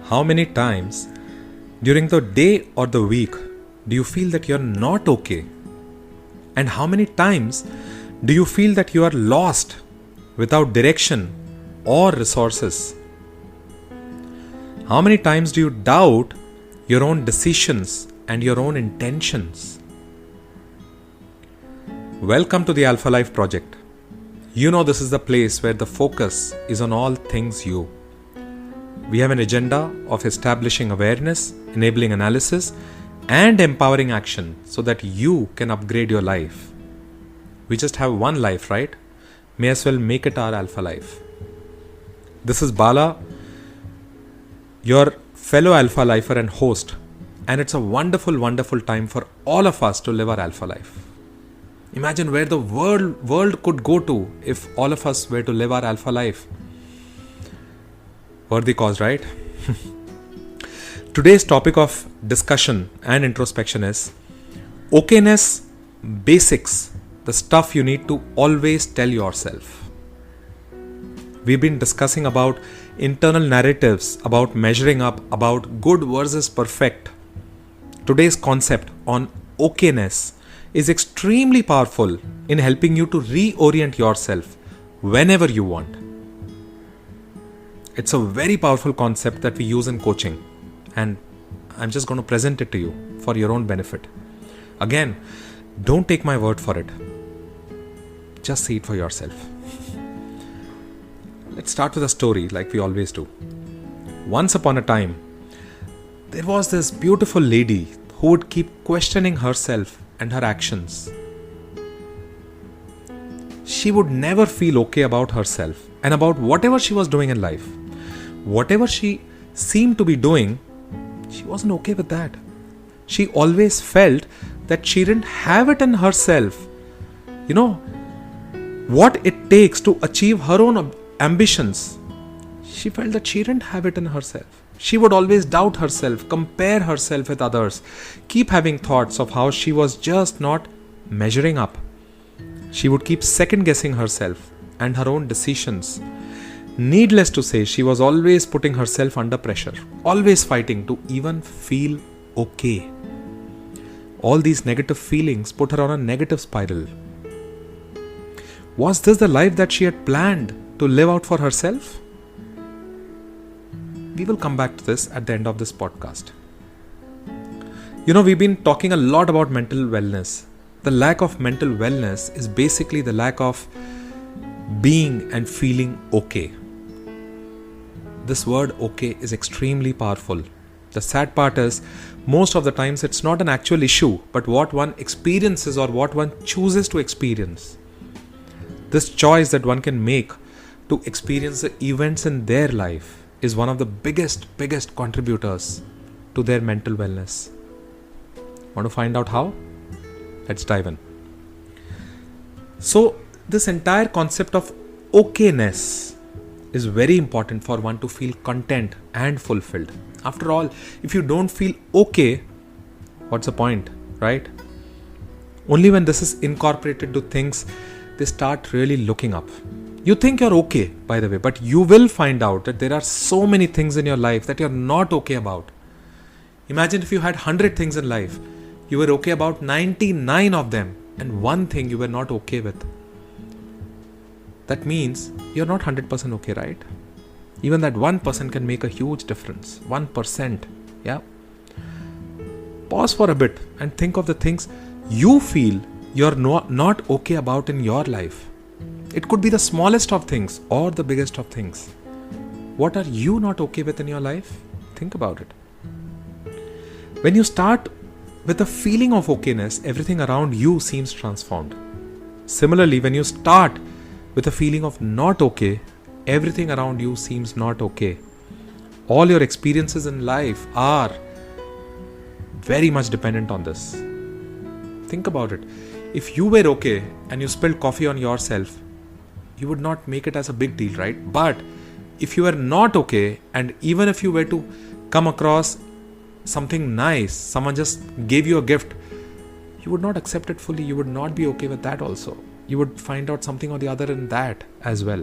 How many times during the day or the week do you feel that you're not okay? And how many times do you feel that you are lost without direction or resources? How many times do you doubt your own decisions and your own intentions? Welcome to the Alpha Life Project. You know this is the place where the focus is on all things you. We have an agenda of establishing awareness, enabling analysis, and empowering action so that you can upgrade your life. We just have one life, right? May as well make it our Alpha Life. This is Bala, your fellow Alpha Lifer and host, and it's a wonderful, wonderful time for all of us to live our Alpha Life. Imagine where the world could go to if all of us were to live our Alpha Life. Worthy cause, right? Today's topic of discussion and introspection is okayness basics, the stuff you need to always tell yourself. We've been discussing about internal narratives, about measuring up, about good versus perfect. Today's concept on okayness is extremely powerful in helping you to reorient yourself whenever you want. It's a very powerful concept that we use in coaching, and I'm just going to present it to you for your own benefit. Again, don't take my word for it. Just see it for yourself. Let's start with a story like we always do. Once upon a time, there was this beautiful lady who would keep questioning herself and her actions. She would never feel okay about herself and about whatever she was doing in life. Whatever she seemed to be doing, she wasn't okay with that. She always felt that she didn't have it in herself. What it takes to achieve her own ambitions. She felt that she didn't have it in herself. She would always doubt herself, compare herself with others, keep having thoughts of how she was just not measuring up. She would keep second guessing herself and her own decisions. Needless to say, she was always putting herself under pressure, always fighting to even feel okay. All these negative feelings put her on a negative spiral. Was this the life that she had planned to live out for herself? We will come back to this at the end of this podcast. We've been talking a lot about mental wellness. The lack of mental wellness is basically the lack of being and feeling okay. This word okay is extremely powerful. The sad part is, most of the times it's not an actual issue, but what one experiences or what one chooses to experience. This choice that one can make to experience the events in their life is one of the biggest contributors to their mental wellness. Want to find out how? Let's dive in. So, this entire concept of okayness is very important for one to feel content and fulfilled. After all, if you don't feel okay, what's the point, right? Only when this is incorporated to things, they start really looking up. You think you're okay, by the way, but you will find out that there are so many things in your life that you're not okay about. Imagine if you had 100 things in life, you were okay about 99 of them, and one thing you were not okay with. That means you're not 100% okay, right? Even that 1% can make a huge difference. 1%, yeah? Pause for a bit and think of the things you feel you're not okay about in your life. It could be the smallest of things or the biggest of things. What are you not okay with in your life? Think about it. When you start with a feeling of okayness, everything around you seems transformed. Similarly, when you start with a feeling of not okay, everything around you seems not okay. All your experiences in life are very much dependent on this. Think about it. If you were okay and you spilled coffee on yourself, you would not make it as a big deal, right? But if you were not okay, and even if you were to come across something nice, someone just gave you a gift, you would not accept it fully. You would not be okay with that also. You would find out something or the other in that as well.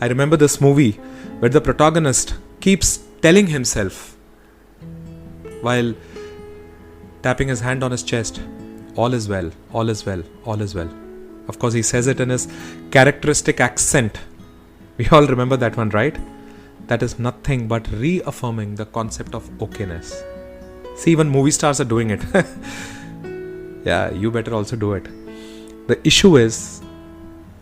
I remember this movie where the protagonist keeps telling himself while tapping his hand on his chest, all is well, all is well, all is well. Of course, he says it in his characteristic accent. We all remember that one, right? That is nothing but reaffirming the concept of okayness. See, even movie stars are doing it. Yeah, you better also do it. The issue is,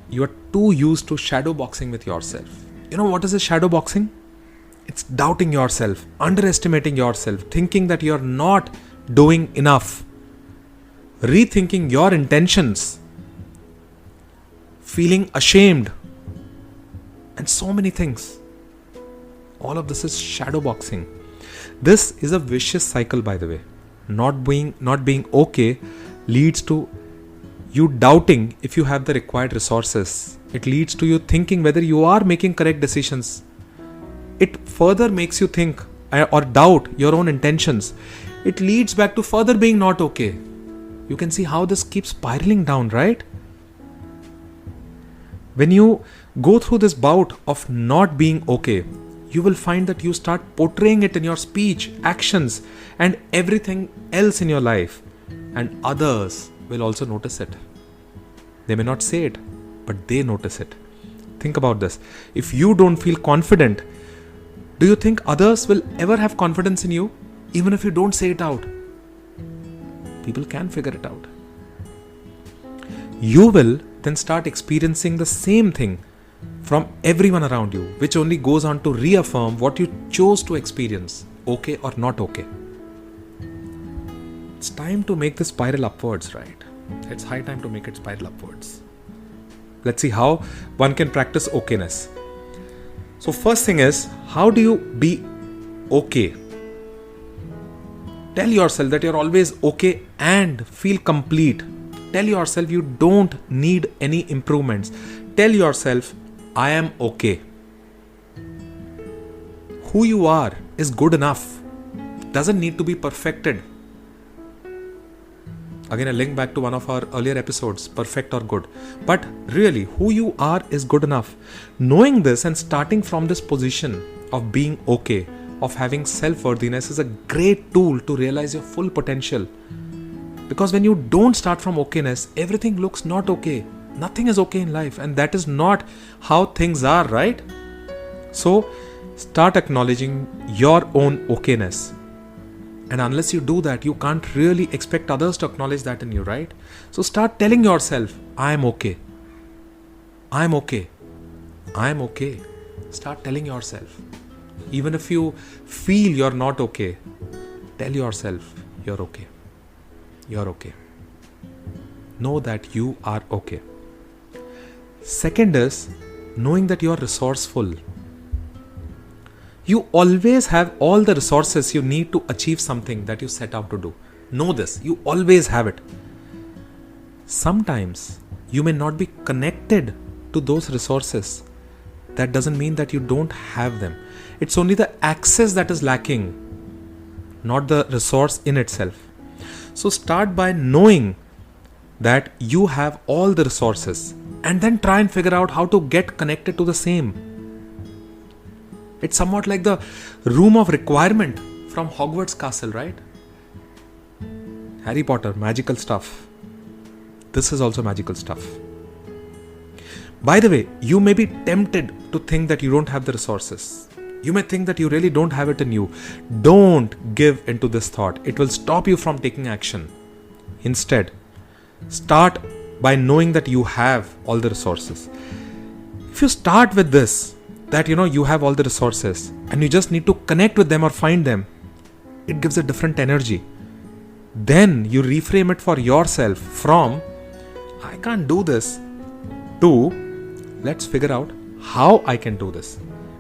you are too used to shadow boxing with yourself. You know what is a shadow boxing? It's doubting yourself, underestimating yourself, thinking that you're not doing enough, rethinking your intentions, feeling ashamed, and so many things. All of this is shadow boxing. This is a vicious cycle, by the way. Not being okay leads to you doubting if you have the required resources. It leads to you thinking whether you are making correct decisions. It further makes you think or doubt your own intentions. It leads back to further being not okay. You can see how this keeps spiraling down, right? When you go through this bout of not being okay, you will find that you start portraying it in your speech, actions, and everything else in your life. And others will also notice it. They may not say it, but they notice it. Think about this. If you don't feel confident, do you think others will ever have confidence in you, even if you don't say it out? People can figure it out. You will then start experiencing the same thing from everyone around you, which only goes on to reaffirm what you chose to experience, okay or not okay. It's time to make this spiral upwards, right? It's high time to make it spiral upwards. Let's see how one can practice okayness. So first thing is, how do you be okay? Tell yourself that you're always okay and feel complete. Tell yourself you don't need any improvements. Tell yourself, I am okay. Who you are is good enough. Doesn't need to be perfected. Again, a link back to one of our earlier episodes, perfect or good. But really, who you are is good enough. Knowing this and starting from this position of being okay, of having self-worthiness, is a great tool to realize your full potential. Because when you don't start from okayness, everything looks not okay. Nothing is okay in life, and that is not how things are, right? So, start acknowledging your own okayness. And unless you do that, you can't really expect others to acknowledge that in you, right? So start telling yourself, I am okay. I am okay. I am okay. Start telling yourself. Even if you feel you're not okay, tell yourself you're okay. You're okay. Know that you are okay. Second is knowing that you're resourceful. You always have all the resources you need to achieve something that you set out to do. Know this. You always have it. Sometimes you may not be connected to those resources. That doesn't mean that you don't have them. It's only the access that is lacking, not the resource in itself. So start by knowing that you have all the resources and then try and figure out how to get connected to the same. It's somewhat like the room of requirement from Hogwarts Castle, right? Harry Potter, magical stuff. This is also magical stuff. By the way, you may be tempted to think that you don't have the resources. You may think that you really don't have it in you. Don't give into this thought. It will stop you from taking action. Instead, start by knowing that you have all the resources. If you start with this, that you have all the resources and you just need to connect with them or find them, it gives a different energy. Then you reframe it for yourself from, I can't do this, to, let's figure out how I can do this.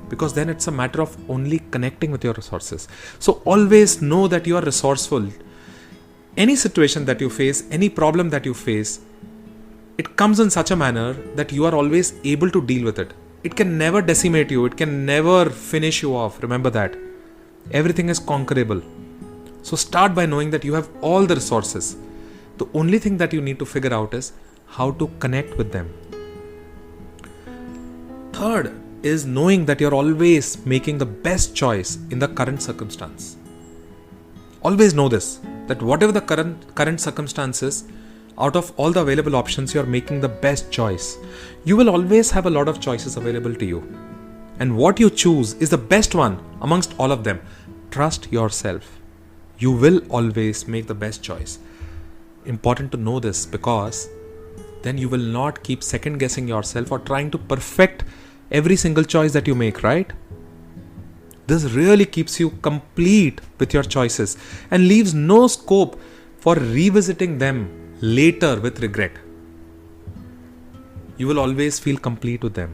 Because then it's a matter of only connecting with your resources. So always know that you are resourceful. Any situation that you face, any problem that you face, it comes in such a manner that you are always able to deal with it. It can never decimate you. It can never finish you off. Remember that. Everything is conquerable. So start by knowing that you have all the resources. The only thing that you need to figure out is how to connect with them. Third, is knowing that you're always making the best choice in the current circumstance. Always know this, that whatever the current circumstances, out of all the available options, you're making the best choice. You will always have a lot of choices available to you. And what you choose is the best one amongst all of them. Trust yourself. You will always make the best choice. Important to know this, because then you will not keep second guessing yourself or trying to perfect every single choice that you make, right? This really keeps you complete with your choices and leaves no scope for revisiting them later with regret. You will always feel complete with them.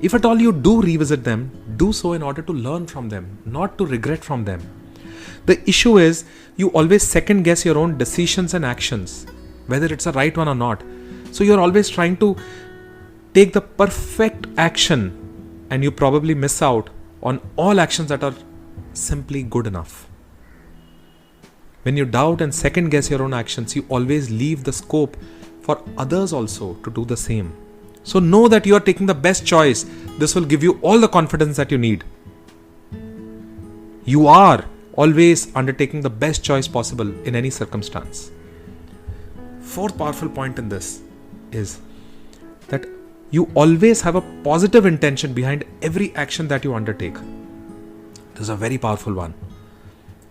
If at all you do revisit them, do so in order to learn from them, not to regret from them. The issue is you always second guess your own decisions and actions, whether it's a right one or not. So you're always trying to take the perfect action, and you probably miss out on all actions that are simply good enough. When you doubt and second guess your own actions, you always leave the scope for others also to do the same. So know that you are taking the best choice. This will give you all the confidence that you need. You are always undertaking the best choice possible in any circumstance. Fourth powerful point in this is that you always have a positive intention behind every action that you undertake. This is a very powerful one.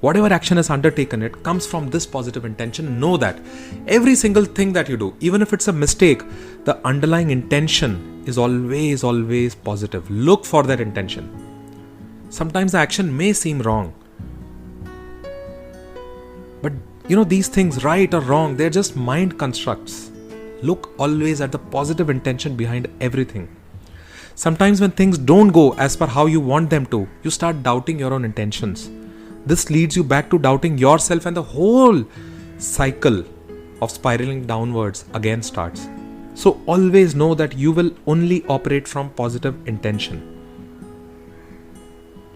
Whatever action is undertaken, it comes from this positive intention. Know that every single thing that you do, even if it's a mistake, the underlying intention is always positive. Look for that intention. Sometimes the action may seem wrong, but these things, right or wrong, they're just mind constructs. Look always at the positive intention behind everything. Sometimes when things don't go as per how you want them to, you start doubting your own intentions. This leads you back to doubting yourself, and the whole cycle of spiraling downwards again starts. So always know that you will only operate from positive intention.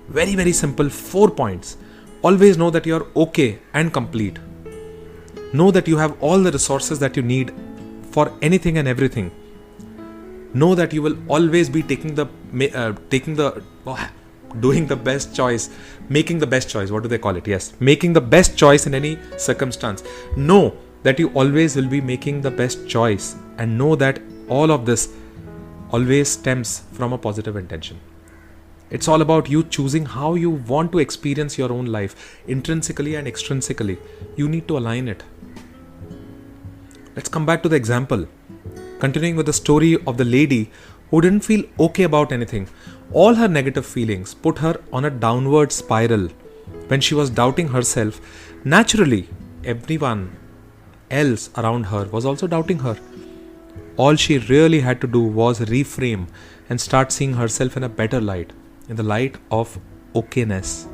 Very, very simple 4 points. Always know that you are okay and complete. Know that you have all the resources that you need for anything and everything. Know that you will always be doing the best choice, making the best choice. What do they call it? Yes, making the best choice in any circumstance. Know that you always will be making the best choice, and know that all of this always stems from a positive intention. It's all about you choosing how you want to experience your own life, intrinsically and extrinsically. You need to align it. Let's come back to the example. Continuing with the story of the lady who didn't feel okay about anything. All her negative feelings put her on a downward spiral. When she was doubting herself, naturally, everyone else around her was also doubting her. All she really had to do was reframe and start seeing herself in a better light, in the light of okayness.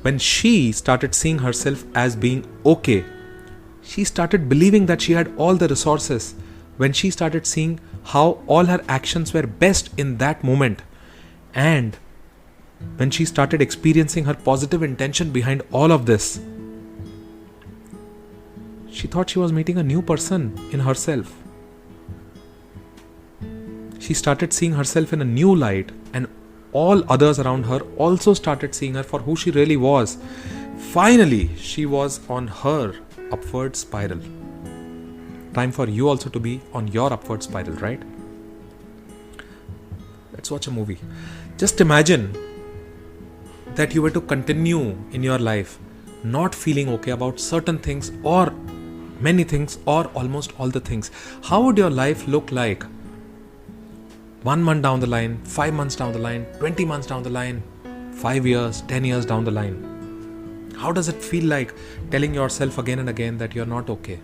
When she started seeing herself as being okay, she started believing that she had all the resources. When she started seeing how all her actions were best in that moment, and when she started experiencing her positive intention behind all of this, she thought she was meeting a new person in herself. She started seeing herself in a new light, and all others around her also started seeing her for who she really was. Finally, she was on her upward spiral. Time for you also to be on your upward spiral, right? Let's watch a movie. Just imagine that you were to continue in your life not feeling okay about certain things, or many things, or almost all the things. How would your life look like 1 month down the line, 5 months down the line, 20 months down the line, 5 years, 10 years down the line? How does it feel like telling yourself again and again that you're not okay?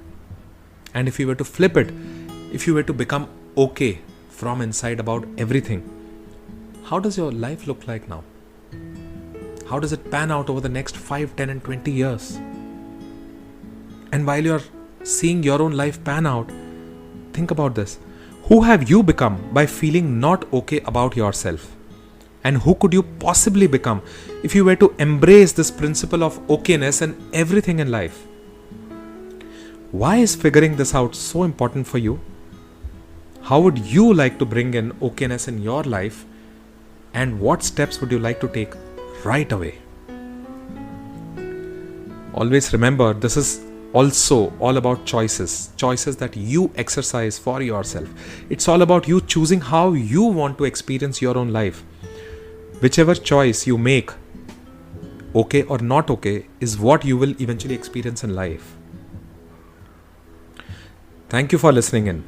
And if you were to flip it, if you were to become okay from inside about everything, how does your life look like now? How does it pan out over the next 5, 10 and 20 years? And while you're seeing your own life pan out, think about this. Who have you become by feeling not okay about yourself? And who could you possibly become if you were to embrace this principle of okayness in everything in life? Why is figuring this out so important for you? How would you like to bring in okayness in your life And what steps would you like to take right away? Always remember, this is also all about choices that you exercise for yourself. It's all about you choosing how you want to experience your own life. Whichever choice you make, okay or not okay, is what you will eventually experience in life. Thank you for listening in.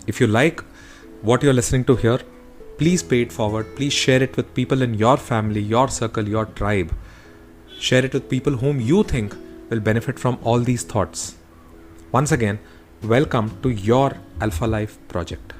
If you like what you're listening to here, please pay it forward. Please share it with people in your family, your circle, your tribe. Share it with people whom you think will benefit from all these thoughts. Once again, welcome to your Alpha Life project.